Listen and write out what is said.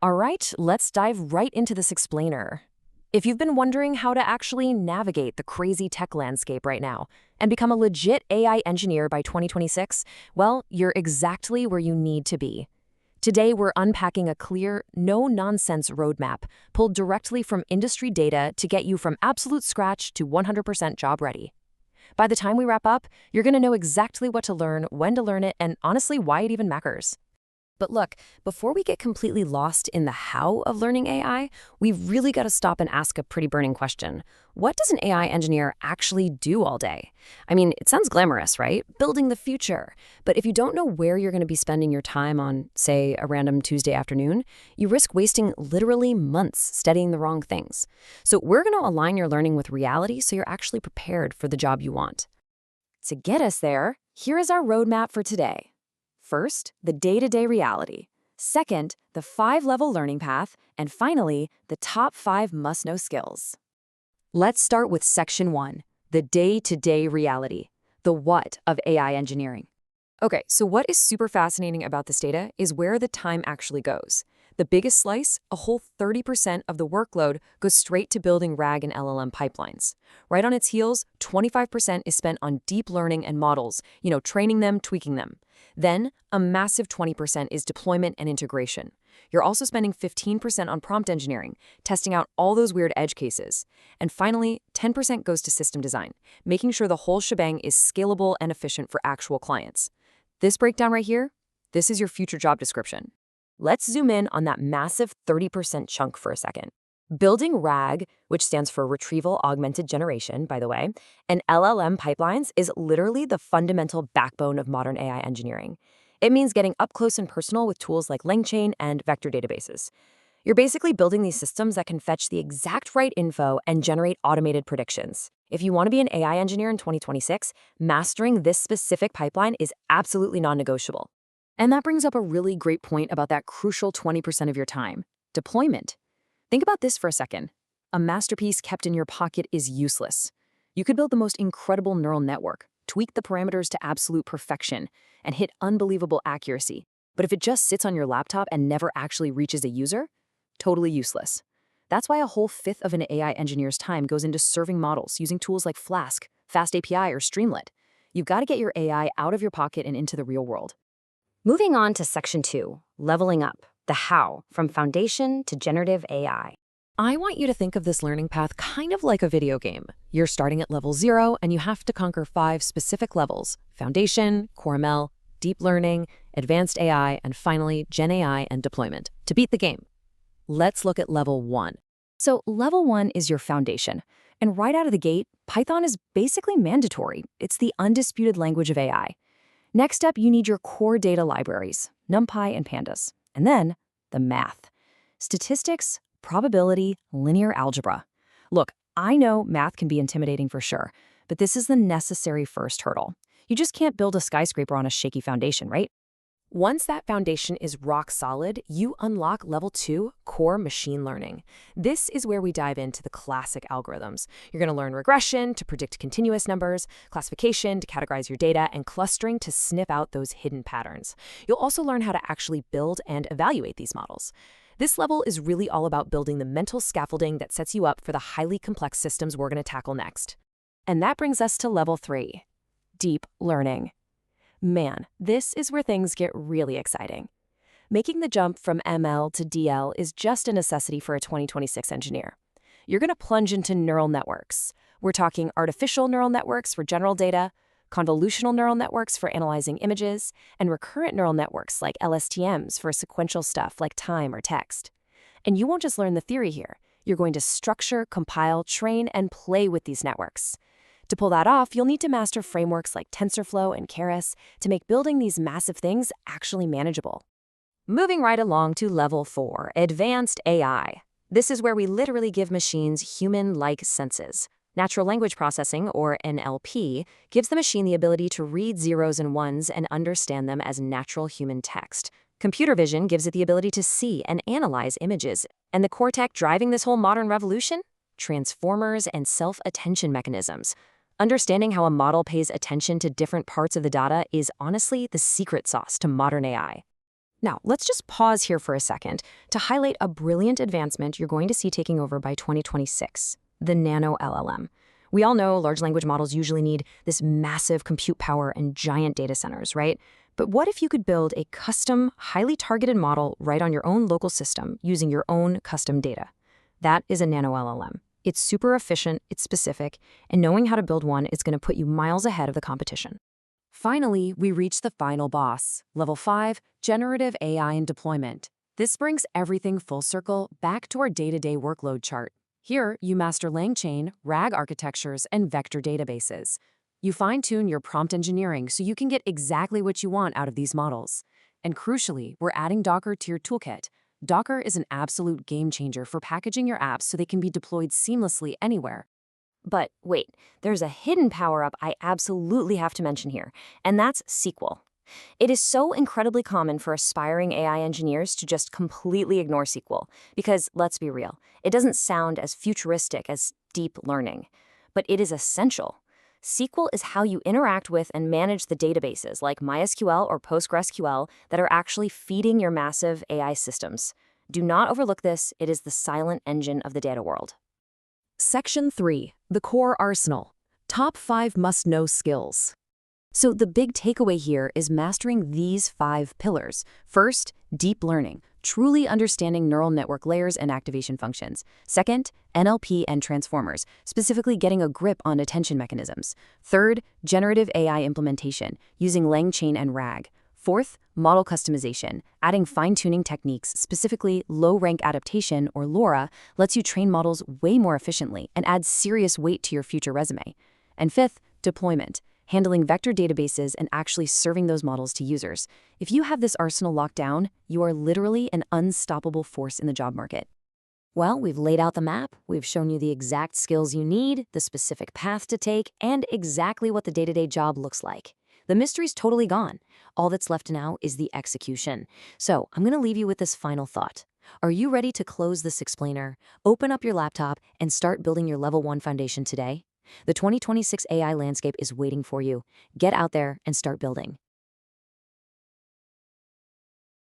All right, let's dive right into this explainer. If you've been wondering how to actually navigate the crazy tech landscape right now and become a legit AI engineer by 2026, well, you're exactly where you need to be. Today, we're unpacking a clear, no-nonsense roadmap pulled directly from industry data to get you from absolute scratch to 100% job ready. By the time we wrap up, you're going to know exactly what to learn, when to learn it, and honestly, why it even matters. But look, before we get completely lost in the how of learning AI, we've really got to stop and ask a pretty burning question. What does an AI engineer actually do all day? I mean, it sounds glamorous, right? Building the future. But if you don't know where you're going to be spending your time on, say, a random Tuesday afternoon, you risk wasting literally months studying the wrong things. So we're going to align your learning with reality so you're actually prepared for the job you want. To get us there, here is our roadmap for today. First, the day-to-day reality. Second, the 5-level learning path. And finally, the top 5 must-know skills. Let's start with Section 1, the day-to-day reality, the what of AI engineering. Okay, so what is super fascinating about this data is where the time actually goes. The biggest slice, a whole 30% of the workload, goes straight to building RAG and LLM pipelines. Right on its heels, 25% is spent on deep learning and models, training them, tweaking them. Then, a massive 20% is deployment and integration. You're also spending 15% on prompt engineering, testing out all those weird edge cases. And finally, 10% goes to system design, making sure the whole shebang is scalable and efficient for actual clients. This breakdown right here, this is your future job description. Let's zoom in on that massive 30% chunk for a second. Building RAG, which stands for Retrieval Augmented Generation, by the way, and LLM pipelines is literally the fundamental backbone of modern AI engineering. It means getting up close and personal with tools like LangChain and vector databases. You're basically building these systems that can fetch the exact right info and generate automated predictions. If you want to be an AI engineer in 2026, mastering this specific pipeline is absolutely non-negotiable. And that brings up a really great point about that crucial 20% of your time, deployment. Think about this for a second. A masterpiece kept in your pocket is useless. You could build the most incredible neural network, tweak the parameters to absolute perfection, and hit unbelievable accuracy. But if it just sits on your laptop and never actually reaches a user, totally useless. That's why a whole fifth of an AI engineer's time goes into serving models using tools like Flask, FastAPI, or Streamlit. You've got to get your AI out of your pocket and into the real world. Moving on to Section 2, leveling up, the how, from foundation to generative AI. I want you to think of this learning path kind of like a video game. You're starting at level 0, and you have to conquer 5 specific levels: foundation, core ML, deep learning, advanced AI, and finally, Gen AI and deployment, to beat the game. Let's look at level 1. So level 1 is your foundation. And right out of the gate, Python is basically mandatory. It's the undisputed language of AI. Next up, you need your core data libraries, NumPy and Pandas. And then, the math. Statistics, probability, linear algebra. Look, I know math can be intimidating for sure, but this is the necessary first hurdle. You just can't build a skyscraper on a shaky foundation, right? Once that foundation is rock solid, you unlock level 2, core machine learning. This is where we dive into the classic algorithms. You're going to learn regression to predict continuous numbers, classification to categorize your data, and clustering to sniff out those hidden patterns. You'll also learn how to actually build and evaluate these models. This level is really all about building the mental scaffolding that sets you up for the highly complex systems we're going to tackle next. And that brings us to level 3, deep learning. Man, this is where things get really exciting. Making the jump from ML to DL is just a necessity for a 2026 engineer. You're going to plunge into neural networks. We're talking artificial neural networks for general data, convolutional neural networks for analyzing images, and recurrent neural networks like LSTMs for sequential stuff like time or text. And you won't just learn the theory here. You're going to structure, compile, train, and play with these networks. To pull that off, you'll need to master frameworks like TensorFlow and Keras to make building these massive things actually manageable. Moving right along to level 4, advanced AI. This is where we literally give machines human-like senses. Natural language processing, or NLP, gives the machine the ability to read zeros and ones and understand them as natural human text. Computer vision gives it the ability to see and analyze images. And the core tech driving this whole modern revolution? Transformers and self-attention mechanisms. Understanding how a model pays attention to different parts of the data is honestly the secret sauce to modern AI. Now, let's just pause here for a second to highlight a brilliant advancement you're going to see taking over by 2026, the Nano LLM. We all know large language models usually need this massive compute power and giant data centers, right? But what if you could build a custom, highly targeted model right on your own local system using your own custom data? That is a Nano LLM. It's super efficient, it's specific, and knowing how to build one is going to put you miles ahead of the competition. Finally, we reach the final boss, Level 5, Generative AI and Deployment. This brings everything full circle back to our day-to-day workload chart. Here, you master LangChain, RAG architectures, and vector databases. You fine-tune your prompt engineering so you can get exactly what you want out of these models. And crucially, we're adding Docker to your toolkit. Docker is an absolute game changer for packaging your apps so they can be deployed seamlessly anywhere. But wait, there's a hidden power-up I absolutely have to mention here, and that's SQL. It is so incredibly common for aspiring AI engineers to just completely ignore SQL, because let's be real, it doesn't sound as futuristic as deep learning. But it is essential. SQL is how you interact with and manage the databases like MySQL or PostgreSQL that are actually feeding your massive AI systems. Do not overlook this, it is the silent engine of the data world. Section 3, the core arsenal. Top 5 must-know skills. So the big takeaway here is mastering these 5 pillars. First, deep learning, truly understanding neural network layers and activation functions. Second, NLP and transformers, specifically getting a grip on attention mechanisms. Third, generative AI implementation, using LangChain and RAG. Fourth, model customization, adding fine-tuning techniques, specifically low-rank adaptation, or LoRA, lets you train models way more efficiently and adds serious weight to your future resume. And fifth, deployment, handling vector databases and actually serving those models to users. If you have this arsenal locked down, you are literally an unstoppable force in the job market. Well, we've laid out the map, we've shown you the exact skills you need, the specific path to take, and exactly what the day-to-day job looks like. The mystery's totally gone. All that's left now is the execution. So I'm going to leave you with this final thought. Are you ready to close this explainer, open up your laptop, and start building your Level 1 foundation today? The 2026 AI landscape is waiting for you. Get out there and start building.